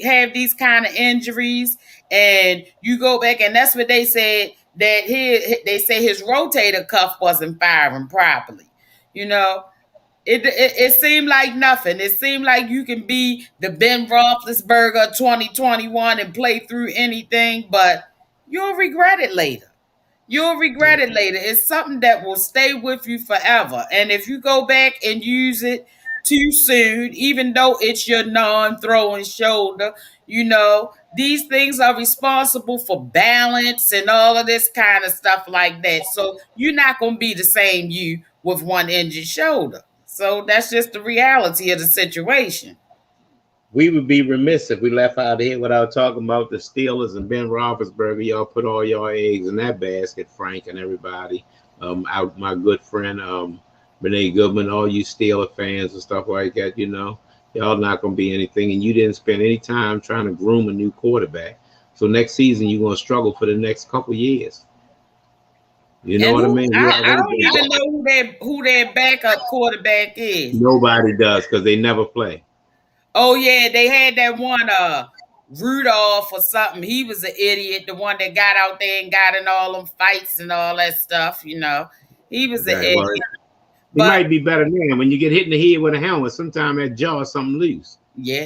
have these kind of injuries, and you go back, and that's what they said, that they say his rotator cuff wasn't firing properly. You know, it seemed like nothing. It seemed like you can be the Ben Roethlisberger 2021 and play through anything, but you'll regret it later. You'll regret it later. It's something that will stay with you forever. And if you go back and use it too soon, even though it's your non-throwing shoulder, you know, these things are responsible for balance and all of this kind of stuff like that. So you're not going to be the same you with one injured shoulder. So that's just the reality of the situation. We would be remiss if we left out here without talking about the Steelers and Ben Roethlisberger. Y'all put all your eggs in that basket, Frank and everybody. My good friend, Renee Goodman, all you Steeler fans and stuff like that, you know, y'all not going to be anything. And you didn't spend any time trying to groom a new quarterback. So next season, you're going to struggle for the next couple years. You know what I mean? I don't even know who their backup quarterback is. Nobody does, because they never play. Oh, yeah, they had that one Rudolph or something. He was an idiot, the one that got out there and got in all them fights and all that stuff, you know. He was an idiot. Well, he might be better than him. When you get hit in the head with a helmet, sometimes that jaw is something loose. Yeah.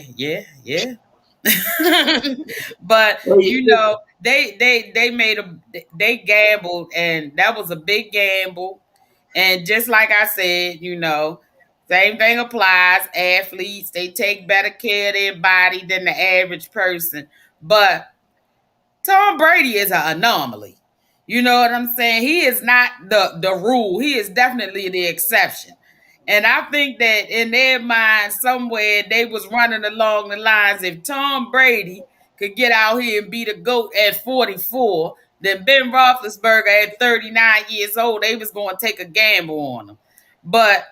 But, you know, they gambled, and that was a big gamble. And just like I said, you know, same thing applies. Athletes, they take better care of their body than the average person. But Tom Brady is an anomaly. You know what I'm saying? He is not the rule. He is definitely the exception. And I think that in their mind somewhere they was running along the lines, if Tom Brady could get out here and be the GOAT at 44, then Ben Roethlisberger at 39 years old, they was going to take a gamble on him. But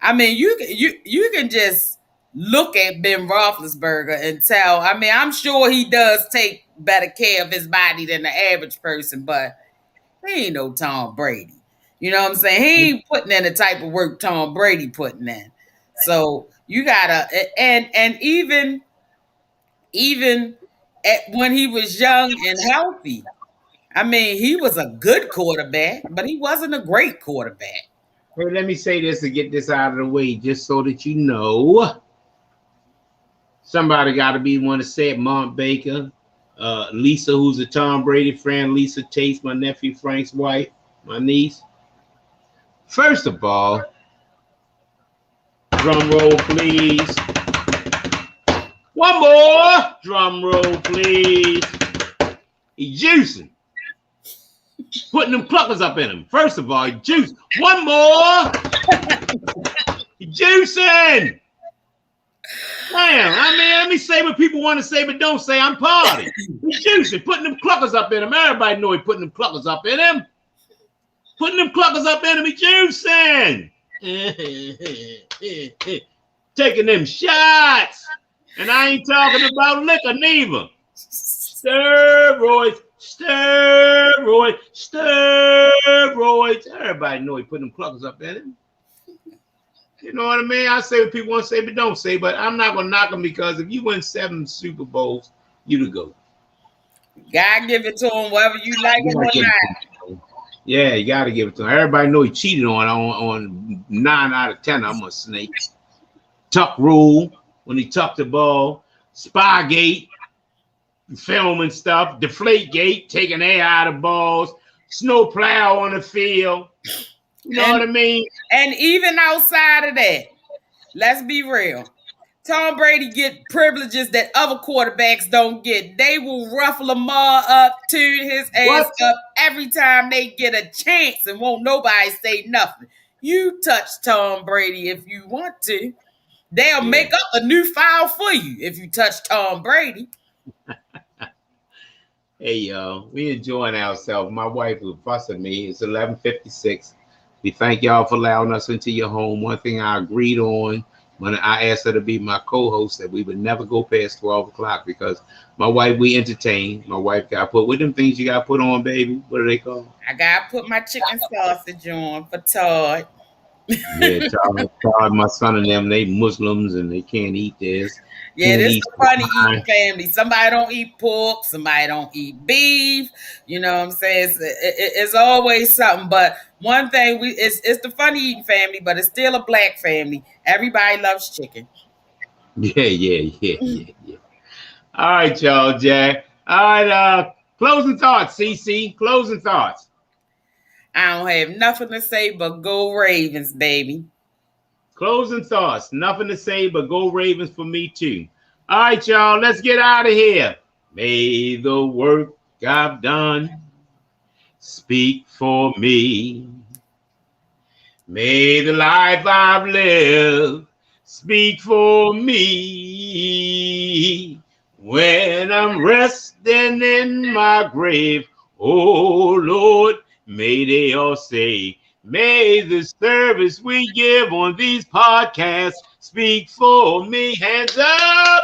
I mean, you can just look at Ben Roethlisberger and tell. I mean, I'm sure he does take better care of his body than the average person, but he ain't no Tom Brady. You know what I'm saying? He ain't putting in the type of work Tom Brady putting in. So you gotta, and even when he was young and healthy, I mean, he was a good quarterback, but he wasn't a great quarterback. Hey, let me say this to get this out of the way, just so that you know. Somebody got to be the one to say it. Mont Baker, Lisa, who's a Tom Brady friend, Lisa Tate, my nephew Frank's wife, my niece. First of all, drum roll, please. One more. Drum roll, please. He's juicing. Putting them cluckers up in him. First of all, juice. One more. Juicing. Damn, I mean, let me say what people want to say, but don't say. I'm party. He's juicing, putting them cluckers up in him. Everybody know he putting them cluckers up in him. Putting them cluckers up in him, he juicing. Taking them shots. And I ain't talking about liquor neither. Steroids, steroids, steroids. Everybody know he putting them cluckers up in him. You know what I mean? I say what people want to say, but don't say. But I'm not going to knock him because if you win 7 Super Bowls, you the GOAT. God give it to him, whether you like it or not. Yeah, you got to give it to him. Everybody know he cheated on 9 out of 10. I'm a snake. Tuck rule when he tucked the ball. Spygate, filming stuff. Deflategate, taking air out of balls. Snowplow on the field. You know what I mean? And even outside of that, let's be real. Tom Brady get privileges that other quarterbacks don't get. They will ruffle Lamar up, tune his ass up every time they get a chance and won't nobody say nothing. You touch Tom Brady if you want to. They'll make up a new file for you if you touch Tom Brady. Hey, y'all, we enjoying ourselves. My wife will fuss at me. It's 11:56. We thank y'all for allowing us into your home. One thing I agreed on when I asked her to be my co-host that we would never go past 12 o'clock because my wife, we entertain. My wife got put with them things you got put on, baby. What are they called? I got to put my chicken sausage on for Todd. Yeah, Todd, my son and them, they Muslims and they can't eat this. Yeah, this is a funny eating family. Somebody don't eat pork, somebody don't eat beef. You know what I'm saying? It's always something. But one thing, it's the funny eating family, but it's still a black family. Everybody loves chicken. Yeah. All right, y'all, Jack. All right, closing thoughts, CC. Closing thoughts. I don't have nothing to say but go Ravens, baby. Closing thoughts. Nothing to say but go Ravens for me too. All right, y'all. Let's get out of here. May the work I've done speak for me. May the life I've lived speak for me. When I'm resting in my grave, oh Lord, may they all say, may the service we give on these podcasts speak for me. Hands up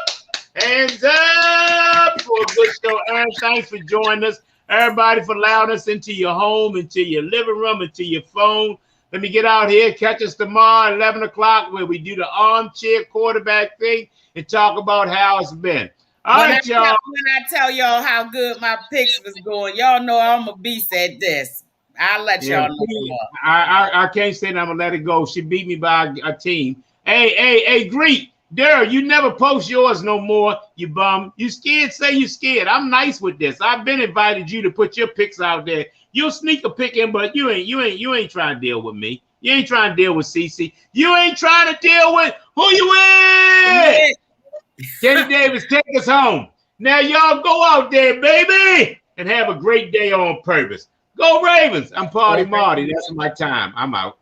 for a good show. Aaron, thanks for joining us. Everybody for allowing us into your home, into your living room, into your phone. Let me get out here. Catch us tomorrow at 11 o'clock where we do the armchair quarterback thing and talk about how it's been. All right, y'all. When I tell y'all how good my picks was going, y'all know I'm a beast at this. I'll let y'all know. I can't say that I'm gonna let it go. She beat me by a team. Hey, Greek, Daryl, you never post yours no more, you bum. You scared? Say you scared. I'm nice with this. I've been invited you to put your picks out there. You'll sneak a pick in, but you ain't trying to deal with me. You ain't trying to deal with CC. You ain't trying to deal with who you with. Kenny Davis, take us home. Now y'all go out there, baby, and have a great day on purpose. Go Ravens. I'm Party Marty. That's my time. I'm out.